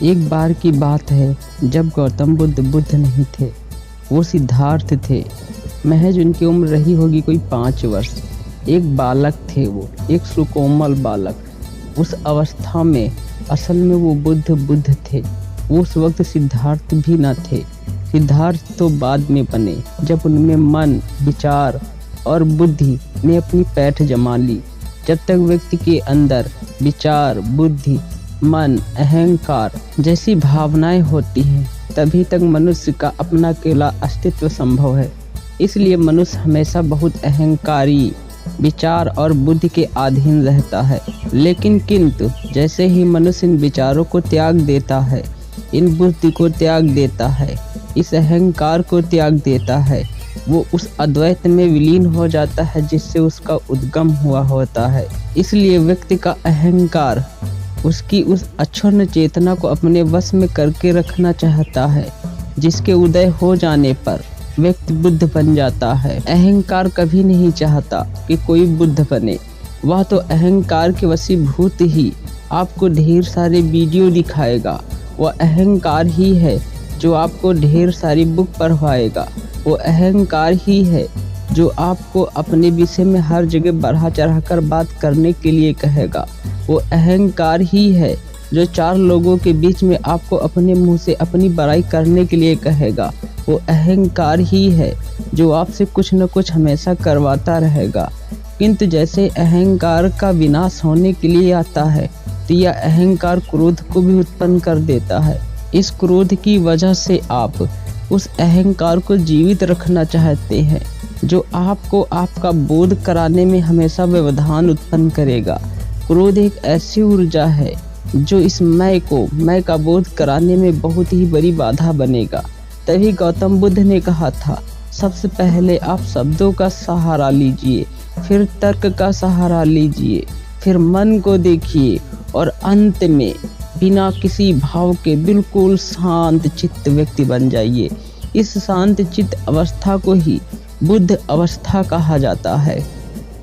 एक बार की बात है जब गौतम बुद्ध नहीं थे, वो सिद्धार्थ थे। महज उनकी उम्र रही होगी कोई 5 वर्ष। एक बालक थे वो, एक सुकोमल बालक। उस अवस्था में असल में वो बुद्ध थे। वो उस वक्त सिद्धार्थ भी न थे। सिद्धार्थ तो बाद में बने, जब उनमें मन, विचार और बुद्धि ने अपनी पैठ जमा ली। जब तक व्यक्ति के अंदर विचार, बुद्धि, मन, अहंकार जैसी भावनाएं होती हैं, तभी तक मनुष्य का अपना अकेला अस्तित्व संभव है। इसलिए मनुष्य हमेशा बहुत अहंकारी, विचार और बुद्धि के अधीन रहता है। लेकिन किंतु जैसे ही मनुष्य इन विचारों को त्याग देता है, इन बुद्धि को त्याग देता है, इस अहंकार को त्याग देता है, वो उस अद्वैत में विलीन हो जाता है जिससे उसका उद्गम हुआ होता है। इसलिए व्यक्ति का अहंकार उसकी उस अक्षुण्ण चेतना को अपने वश में करके रखना चाहता है, जिसके उदय हो जाने पर व्यक्ति बुद्ध बन जाता है। अहंकार कभी नहीं चाहता कि कोई बुद्ध बने। वह तो अहंकार के वशीभूत ही आपको ढेर सारे वीडियो दिखाएगा। वह अहंकार ही है जो आपको ढेर सारी बुक पढ़वाएगा। वो अहंकार ही है जो आपको अपने विषय में हर जगह बढ़ा चढ़ा कर बात करने के लिए कहेगा। वो अहंकार ही है जो 4 लोगों के बीच में आपको अपने मुंह से अपनी बड़ाई करने के लिए कहेगा। वो अहंकार ही है जो आपसे कुछ न कुछ हमेशा करवाता रहेगा। किंतु जैसे अहंकार का विनाश होने के लिए आता है, तो यह अहंकार क्रोध को भी उत्पन्न कर देता है। इस क्रोध की वजह से आप उस अहंकार को जीवित रखना चाहते हैं, जो आपको आपका बोध कराने में हमेशा व्यवधान उत्पन्न करेगा। क्रोध एक ऐसी ऊर्जा है जो इस मैं का बोध कराने में बहुत ही बड़ी बाधा बनेगा। तभी गौतम बुद्ध ने कहा था, सबसे पहले आप शब्दों का सहारा लीजिए, फिर तर्क का सहारा लीजिए, फिर मन को देखिए और अंत में बिना किसी भाव के बिल्कुल शांत चित्त व्यक्ति बन जाइए। इस शांत चित्त अवस्था को ही बुद्ध अवस्था कहा जाता है।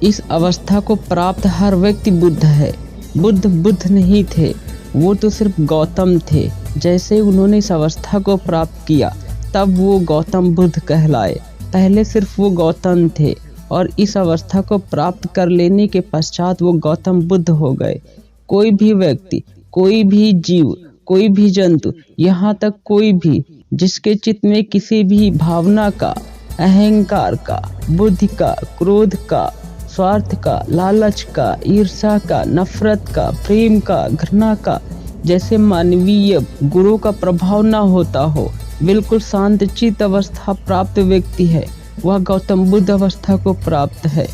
इस अवस्था को प्राप्त हर व्यक्ति बुद्ध है। बुद्ध नहीं थे, वो तो सिर्फ गौतम थे। जैसे उन्होंने इस अवस्था को प्राप्त किया, तब वो गौतम बुद्ध कहलाए। पहले सिर्फ वो गौतम थे और इस अवस्था को प्राप्त कर लेने के पश्चात वो गौतम बुद्ध हो गए। कोई भी व्यक्ति, कोई भी जीव, कोई भी जंतु, यहाँ तक कोई भी जिसके चित्त में किसी भी भावना का, अहंकार का, बुद्धि का, क्रोध का, स्वार्थ का, लालच का, ईर्ष्या का, नफरत का, प्रेम का, घृणा का जैसे मानवीय गुणों का प्रभाव न होता हो, बिल्कुल शांत चित्त अवस्था प्राप्त व्यक्ति है, वह गौतम बुद्ध अवस्था को प्राप्त है।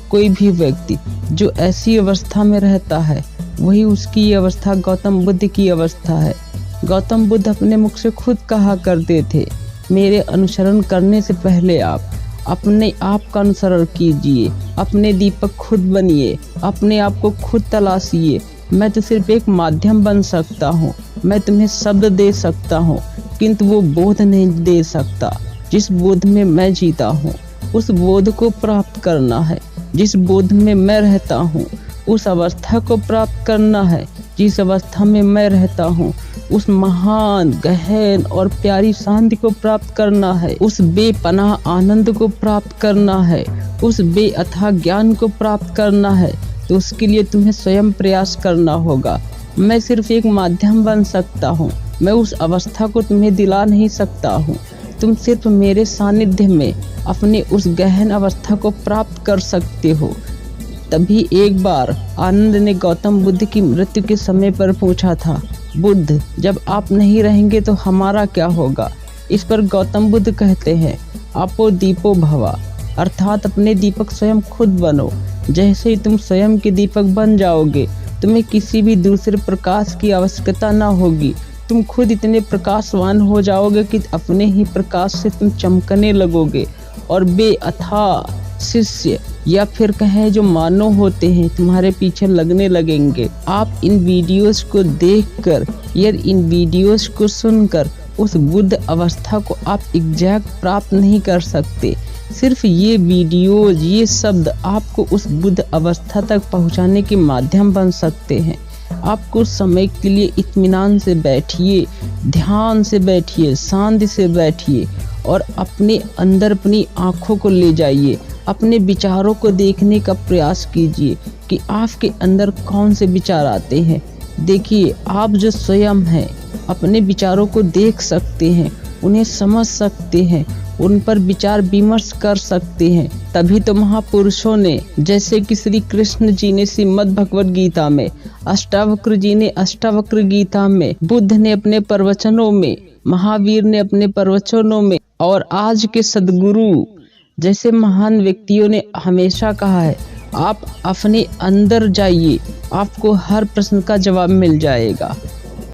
कोई भी व्यक्ति जो ऐसी अवस्था में रहता है, वही उसकी अवस्था गौतम बुद्ध की अवस्था है। गौतम बुद्ध अपने मुख से खुद कहा करते थे, मेरे अनुसरण करने से पहले आप अपने आप का अनुसरण कीजिए, अपने दीपक खुद बनिए, अपने आप को खुद तलाशिए। मैं तो सिर्फ एक माध्यम बन सकता हूँ, मैं तुम्हें शब्द दे सकता हूँ, किंतु वो बोध नहीं दे सकता। जिस बोध में मैं जीता हूँ, उस बोध को प्राप्त करना है। जिस बोध में मैं रहता हूँ, उस अवस्था को प्राप्त करना है। जिस अवस्था में मैं रहता हूँ, उस महान, गहन और प्यारी शांति को प्राप्त करना है। उस बेपनाह आनंद को प्राप्त करना है। उस बेअथाह ज्ञान को प्राप्त करना है। तो उसके लिए तुम्हें स्वयं प्रयास करना होगा। मैं सिर्फ एक माध्यम बन सकता हूँ, मैं उस अवस्था को तुम्हें दिला नहीं सकता हूँ। तुम सिर्फ मेरे सानिध्य में अपने उस गहन अवस्था को प्राप्त कर सकते हो। तभी एक बार आनंद ने गौतम बुद्ध की मृत्यु के समय पर पूछा था, बुद्ध, जब आप नहीं रहेंगे तो हमारा क्या होगा? इस पर गौतम बुद्ध कहते हैं, आपो दीपो भवा, अर्थात अपने दीपक स्वयं खुद बनो। जैसे ही तुम स्वयं के दीपक बन जाओगे, तुम्हें किसी भी दूसरे प्रकाश की आवश्यकता न होगी। तुम खुद इतने प्रकाशवान हो जाओगे कि अपने ही प्रकाश से तुम चमकने लगोगे और बेअथाह शिष्य या फिर कहें जो मानव होते हैं तुम्हारे पीछे लगने लगेंगे। आप इन वीडियोस को देखकर या इन वीडियोस को सुनकर उस बुद्ध अवस्था को आप एग्जैक्ट प्राप्त नहीं कर सकते। सिर्फ ये वीडियोज, ये शब्द आपको उस बुद्ध अवस्था तक पहुंचाने के माध्यम बन सकते हैं। आप कुछ समय के लिए इत्मीनान से बैठिए, ध्यान से बैठिए, शांति से बैठिए और अपने अंदर अपनी आँखों को ले जाइए। अपने विचारों को देखने का प्रयास कीजिए कि आपके अंदर कौन से विचार आते हैं। देखिए, आप जो स्वयं हैं अपने विचारों को देख सकते हैं, उन्हें समझ सकते हैं, उन पर विचार विमर्श कर सकते हैं। तभी तो महापुरुषों ने, जैसे कि श्री कृष्ण जी ने श्रीमद् भगवद गीता में, अष्टावक्र जी ने अष्टावक्र गीता में, बुद्ध ने अपने प्रवचनों में, महावीर ने अपने प्रवचनों में और आज के सद्गुरु जैसे महान व्यक्तियों ने हमेशा कहा है, आप अपने अंदर जाइए, आपको हर प्रश्न का जवाब मिल जाएगा।